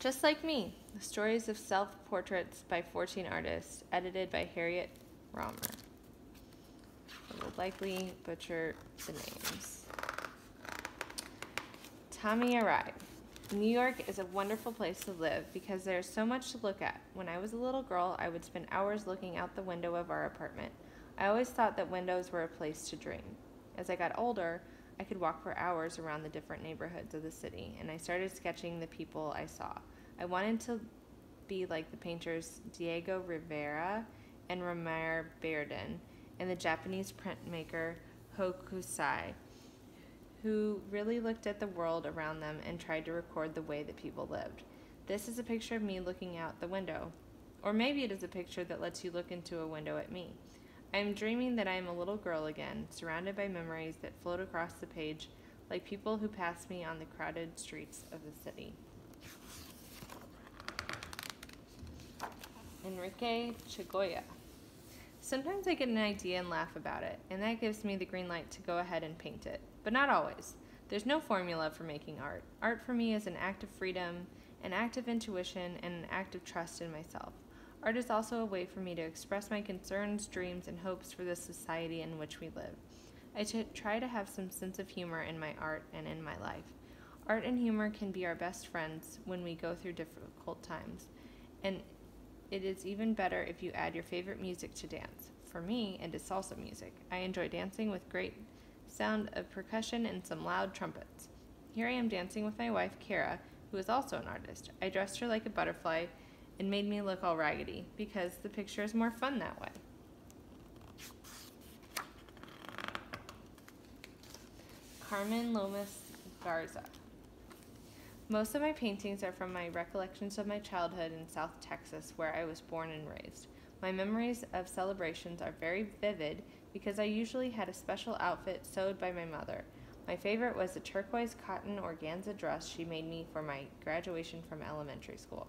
Just Like Me, the stories of self-portraits by 14 artists, edited by Harriet, Rohmer. I will likely butcher the names. Tommy arrived. New York is a wonderful place to live because there's so much to look at. When I was a little girl, I would spend hours looking out the window of our apartment. I always thought that windows were a place to dream. As I got older, I could walk for hours around the different neighborhoods of the city, and I started sketching the people I saw. I wanted to be like the painters Diego Rivera and Rohmer and the Japanese printmaker Hokusai, who really looked at the world around them and tried to record the way that people lived. This is a picture of me looking out the window. Or maybe it is a picture that lets you look into a window at me. I am dreaming that I am a little girl again, surrounded by memories that float across the page like people who pass me on the crowded streets of the city. Enrique Chagoya. Sometimes I get an idea and laugh about it, and that gives me the green light to go ahead and paint it. But not always. There's no formula for making art. Art for me is an act of freedom, an act of intuition, and an act of trust in myself. Art is also a way for me to express my concerns, dreams, and hopes for the society in which we live. I try to have some sense of humor in my art and in my life. Art and humor can be our best friends when we go through difficult times, and it is even better if you add your favorite music to dance. For me, it is salsa music. I enjoy dancing with great sound of percussion and some loud trumpets. Here I am dancing with my wife, Kara, who is also an artist. I dressed her like a butterfly and made me look all raggedy because the picture is more fun that way. Carmen, Lomas, Garza. Most of my paintings are from my recollections of my childhood in South Texas, where I was born and raised. My memories of celebrations are very vivid because I usually had a special outfit sewed by my mother. My favorite was the turquoise cotton organza dress she made me for my graduation from elementary school.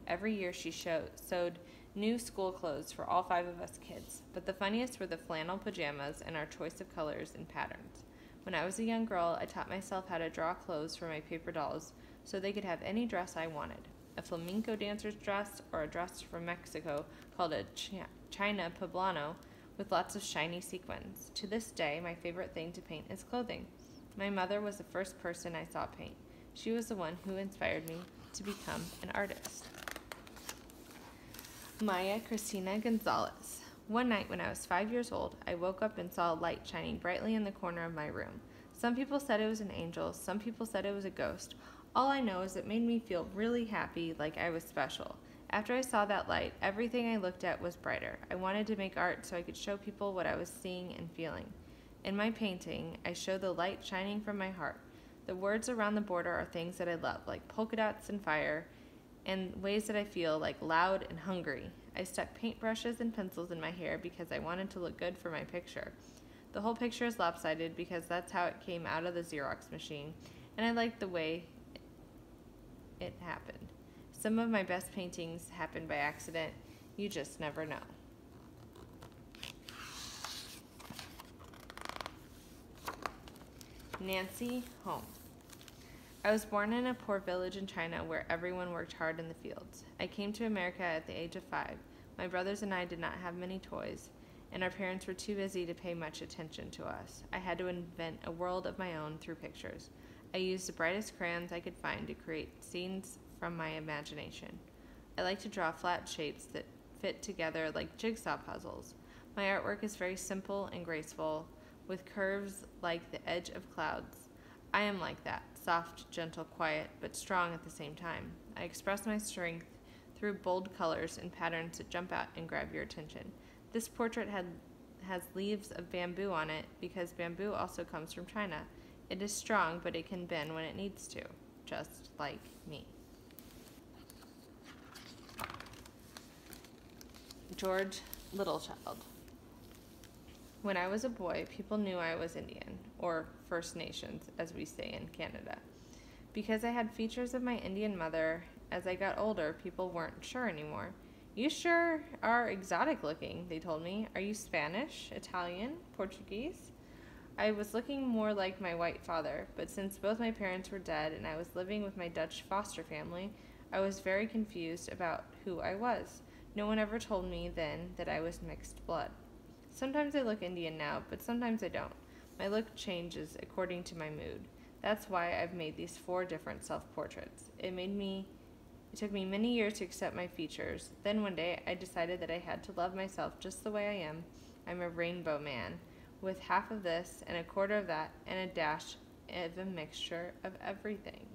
Every year she sewed new school clothes for all 5 of us kids, but the funniest were the flannel pajamas and our choice of colors and patterns. When I was a young girl, I taught myself how to draw clothes for my paper dolls so they could have any dress I wanted. A flamenco dancer's dress or a dress from Mexico called a China poblano with lots of shiny sequins. To this day, my favorite thing to paint is clothing. My mother was the first person I saw paint. She was the one who inspired me to become an artist. Maya Cristina Gonzales. One night when I was 5 years old, I woke up and saw a light shining brightly in the corner of my room. Some people said it was an angel, some people said it was a ghost. All I know is it made me feel really happy, like I was special. After I saw that light, everything I looked at was brighter. I wanted to make art so I could show people what I was seeing and feeling. In my painting, I show the light shining from my heart. The words around the border are things that I love, like polka dots and fire, and ways that I feel, like loud and hungry. I stuck paintbrushes and pencils in my hair because I wanted to look good for my picture. The whole picture is lopsided because that's how it came out of the Xerox machine, and I liked the way it happened. Some of my best paintings happen by accident. You just never know. Nancy Home. I was born in a poor village in China where everyone worked hard in the fields. I came to America at the age of 5. My brothers and I did not have many toys, and our parents were too busy to pay much attention to us. I had to invent a world of my own through pictures. I used the brightest crayons I could find to create scenes from my imagination. I like to draw flat shapes that fit together like jigsaw puzzles. My artwork is very simple and graceful, with curves like the edge of clouds. I am like that, soft, gentle, quiet, but strong at the same time. I express my strength through bold colors and patterns that jump out and grab your attention. This portrait has leaves of bamboo on it because bamboo also comes from China. It is strong, but it can bend when it needs to, just like me. George Littlechild. When I was a boy, people knew I was Indian, or First Nations, as we say in Canada. Because I had features of my Indian mother, as I got older, people weren't sure anymore. You sure are exotic looking, they told me. Are you Spanish, Italian, Portuguese? I was looking more like my white father, but since both my parents were dead and I was living with my Dutch foster family, I was very confused about who I was. No one ever told me then that I was mixed blood. Sometimes I look Indian now, but sometimes I don't. My look changes according to my mood. That's why I've made these 4 different self-portraits. It took me many years to accept my features. Then one day I decided that I had to love myself just the way I am. I'm a rainbow man, with half of this and a quarter of that and a dash of a mixture of everything.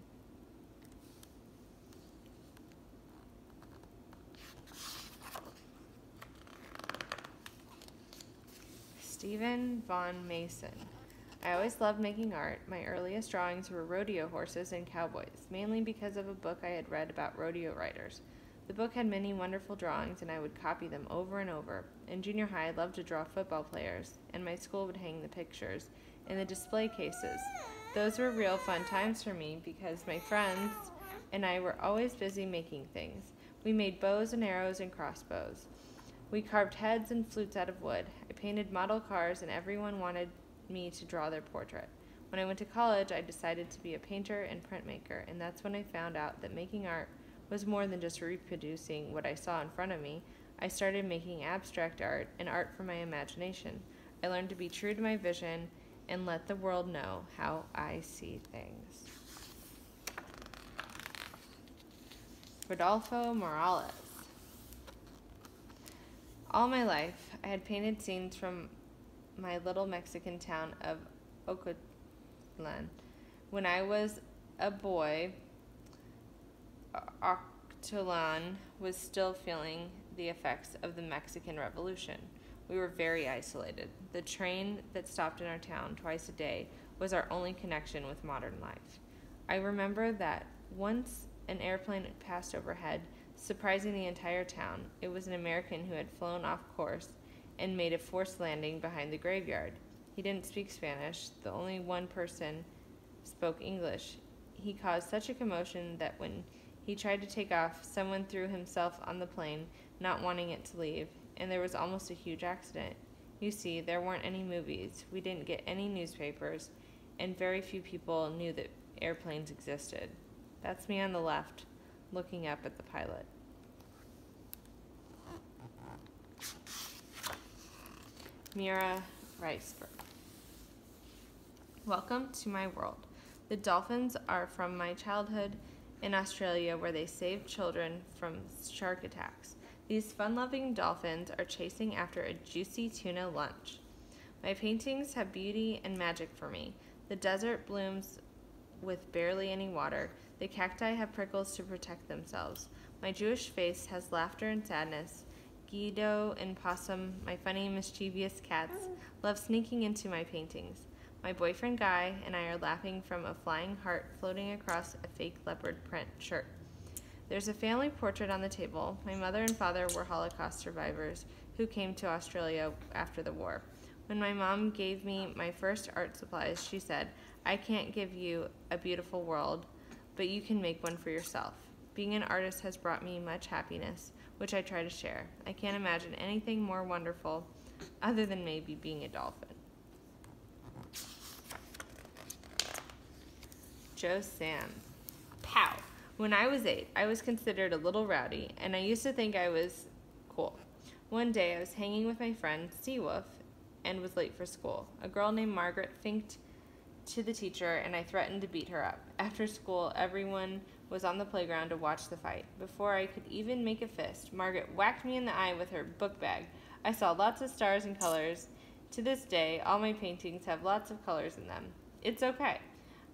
Stephen Vaughn Mason. I always loved making art. My earliest drawings were rodeo horses and cowboys, mainly because of a book I had read about rodeo riders. The book had many wonderful drawings, and I would copy them over and over. In junior high, I loved to draw football players, and my school would hang the pictures in the display cases. Those were real fun times for me because my friends and I were always busy making things. We made bows and arrows and crossbows. We carved heads and flutes out of wood. I painted model cars, and everyone wanted me to draw their portrait. When I went to college, I decided to be a painter and printmaker, and that's when I found out that making art was more than just reproducing what I saw in front of me. I started making abstract art and art from my imagination. I learned to be true to my vision and let the world know how I see things. Rodolfo Morales. All my life, I had painted scenes from my little Mexican town of Ocotlan. When I was a boy, Ocotlan was still feeling the effects of the Mexican Revolution. We were very isolated. The train that stopped in our town twice a day was our only connection with modern life. I remember that once an airplane passed overhead, surprising the entire town. It was an American who had flown off course and made a forced landing behind the graveyard. He didn't speak Spanish. The only one person spoke English. He caused such a commotion that when he tried to take off, someone threw himself on the plane, not wanting it to leave, and there was almost a huge accident. You see, there weren't any movies, we didn't get any newspapers, and very few people knew that airplanes existed. That's me on the left, looking up at the pilot. Mira Riceberg. Welcome to my world. The dolphins are from my childhood in Australia, where they saved children from shark attacks. These fun-loving dolphins are chasing after a juicy tuna lunch. My paintings have beauty and magic for me. The desert blooms with barely any water. The cacti have prickles to protect themselves. My Jewish face has laughter and sadness. Guido and Possum, my funny, mischievous cats, love sneaking into my paintings. My boyfriend Guy and I are laughing from a flying heart floating across a fake leopard print shirt. There's a family portrait on the table. My mother and father were Holocaust survivors who came to Australia after the war. When my mom gave me my first art supplies, she said, "I can't give you a beautiful world, but you can make one for yourself." Being an artist has brought me much happiness, which I try to share. I can't imagine anything more wonderful other than maybe being a dolphin. Joe Sands. Pow! When I was 8, I was considered a little rowdy, and I used to think I was cool. One day, I was hanging with my friend, Seawolf, and was late for school. A girl named Margaret finked to the teacher, and I threatened to beat her up. After school, everyone was on the playground to watch the fight. Before I could even make a fist, Margaret whacked me in the eye with her book bag. I saw lots of stars and colors. To this day, all my paintings have lots of colors in them. It's okay.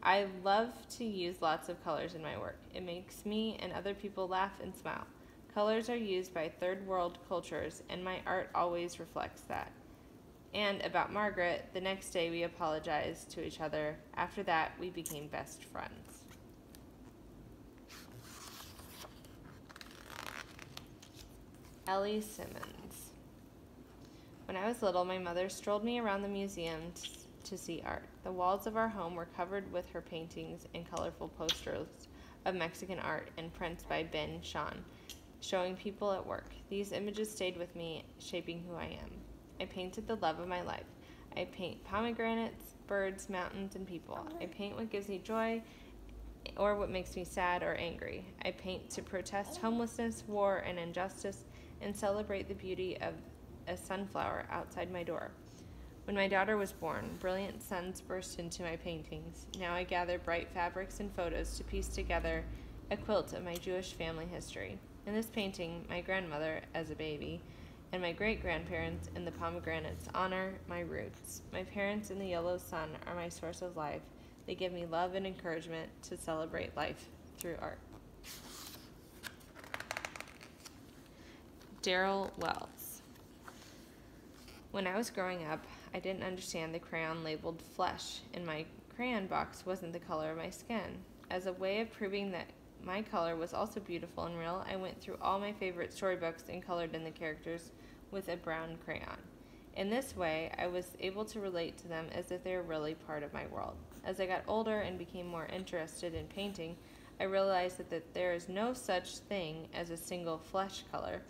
I love to use lots of colors in my work. It makes me and other people laugh and smile. Colors are used by third world cultures, and my art always reflects that. And about Margaret, the next day we apologized to each other. After that, we became best friends. Ellie Simmonds. When I was little, my mother strolled me around the museum to see art. The walls of our home were covered with her paintings and colorful posters of Mexican art and prints by Ben Shahn, showing people at work. These images stayed with me, shaping who I am. I painted the love of my life. I paint pomegranates, birds, mountains, and people. I paint what gives me joy or what makes me sad or angry. I paint to protest homelessness, war, and injustice, and celebrate the beauty of a sunflower outside my door. When my daughter was born, brilliant suns burst into my paintings. Now I gather bright fabrics and photos to piece together a quilt of my Jewish family history. In this painting, my grandmother, as a baby, and my great-grandparents in the pomegranates honor my roots. My parents in the yellow sun are my source of life. They give me love and encouragement to celebrate life through art. Darrell Wallace. When I was growing up, I didn't understand the crayon labeled flesh in my crayon box wasn't the color of my skin. As a way of proving that my color was also beautiful and real, I went through all my favorite storybooks and colored in the characters with a brown crayon. In this way, I was able to relate to them as if they were really part of my world. As I got older and became more interested in painting, I realized that there is no such thing as a single flesh color.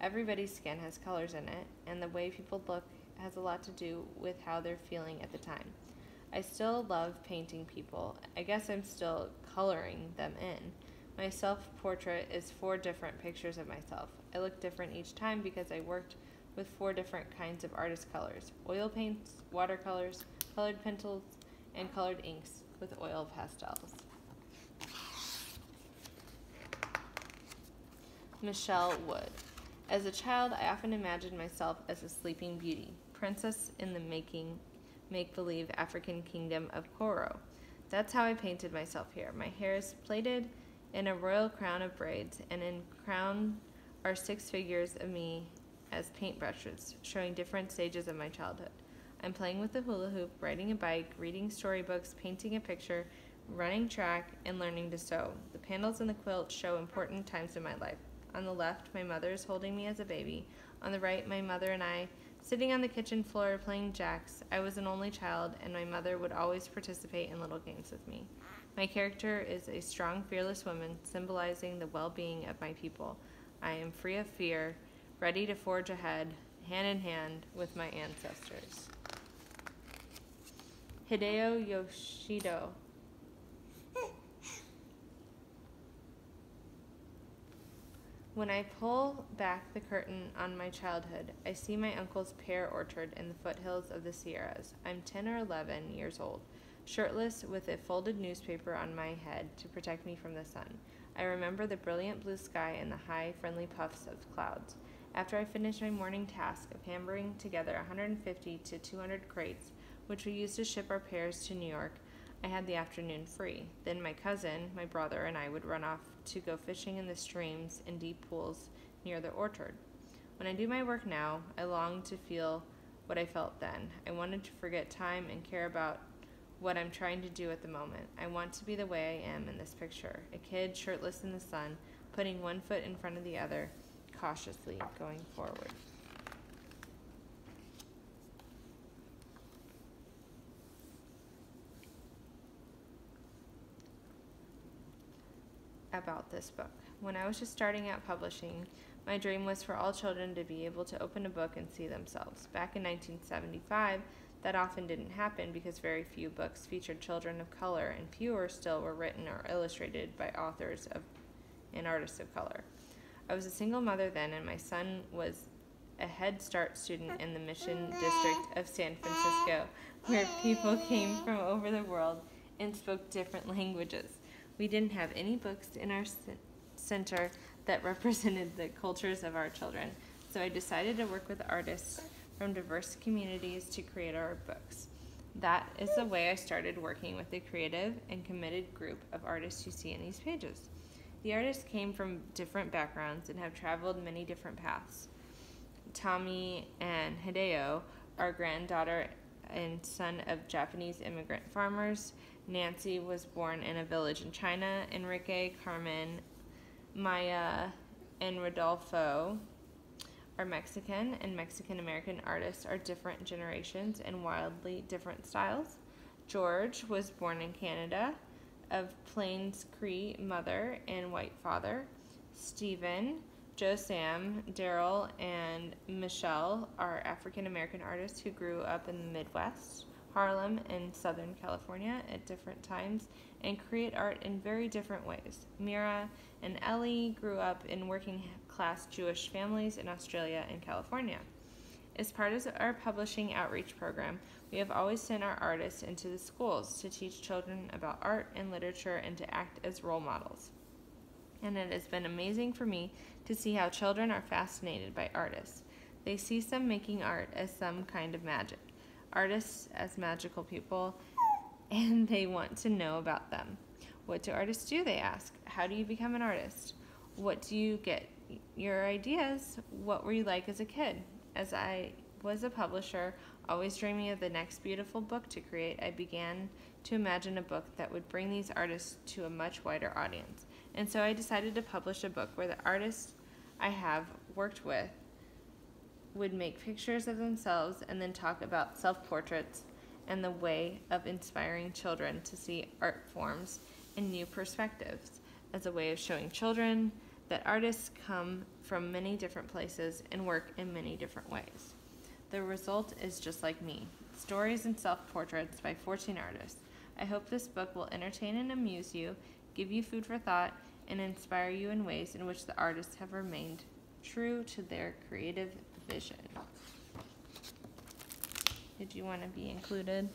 Everybody's skin has colors in it, and the way people look has a lot to do with how they're feeling at the time. I still love painting people. I guess I'm still coloring them in. My self-portrait is 4 different pictures of myself. I look different each time because I worked with 4 different kinds of artist colors: oil paints, watercolors, colored pencils, and colored inks with oil pastels. Michelle Wood. As a child, I often imagined myself as a sleeping beauty, princess in the make-believe African kingdom of Koro. That's how I painted myself here. My hair is plaited in a royal crown of braids, and in crown are 6 figures of me as paintbrushes, showing different stages of my childhood. I'm playing with the hula hoop, riding a bike, reading storybooks, painting a picture, running track, and learning to sew. The panels in the quilt show important times in my life. On the left, my mother is holding me as a baby. On the right, my mother and I sitting on the kitchen floor playing jacks. I was an only child, and my mother would always participate in little games with me. My character is a strong, fearless woman, symbolizing the well-being of my people. I am free of fear, ready to forge ahead, hand in hand with my ancestors. Hideo Yoshido. When I pull back the curtain on my childhood, I see my uncle's pear orchard in the foothills of the Sierras. I'm 10 or 11 years old, shirtless with a folded newspaper on my head to protect me from the sun. I remember the brilliant blue sky and the high, friendly puffs of clouds. After I finished my morning task of hammering together 150 to 200 crates, which we used to ship our pears to New York, I had the afternoon free. Then my cousin, my brother, and I would run off to go fishing in the streams and deep pools near the orchard. When I do my work now, I long to feel what I felt then. I wanted to forget time and care about what I'm trying to do at the moment. I want to be the way I am in this picture, a kid shirtless in the sun, putting one foot in front of the other, cautiously going forward. About this book. When I was just starting out publishing, my dream was for all children to be able to open a book and see themselves. Back in 1975, that often didn't happen because very few books featured children of color, and fewer still were written or illustrated by authors and artists of color. I was a single mother then, and my son was a Head Start student in the Mission District of San Francisco, where people came from over the world and spoke different languages. We didn't have any books in our center that represented the cultures of our children, so I decided to work with artists from diverse communities to create our books. That is the way I started working with the creative and committed group of artists you see in these pages. The artists came from different backgrounds and have traveled many different paths. Tommy and Hideo are granddaughter and son of Japanese immigrant farmers. Nancy was born in a village in China. Enrique, Carmen, Maya, and Rodolfo are Mexican, and Mexican-American artists are different generations and wildly different styles. George was born in Canada, of Plains Cree mother and white father. Stephen, Joe Sam, Darrell, and Michelle are African-American artists who grew up in the Midwest. Harlem, and Southern California at different times and create art in very different ways. Mira and Ellie grew up in working-class Jewish families in Australia and California. As part of our publishing outreach program, we have always sent our artists into the schools to teach children about art and literature and to act as role models. And it has been amazing for me to see how children are fascinated by artists. They see some making art as some kind of magic, artists as magical people, and they want to know about them. What do artists do, they ask. How do you become an artist? What do you get your ideas? What were you like as a kid? As I was a publisher, always dreaming of the next beautiful book to create, I began to imagine a book that would bring these artists to a much wider audience. And so I decided to publish a book where the artists I have worked with would make pictures of themselves and then talk about self-portraits and the way of inspiring children to see art forms in new perspectives as a way of showing children that artists come from many different places and work in many different ways. The result is just like me, stories and self-portraits by 14 artists. I hope this book will entertain and amuse you, give you food for thought, and inspire you in ways in which the artists have remained true to their creative vision. Did you want to be included?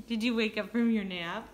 Did you wake up from your nap?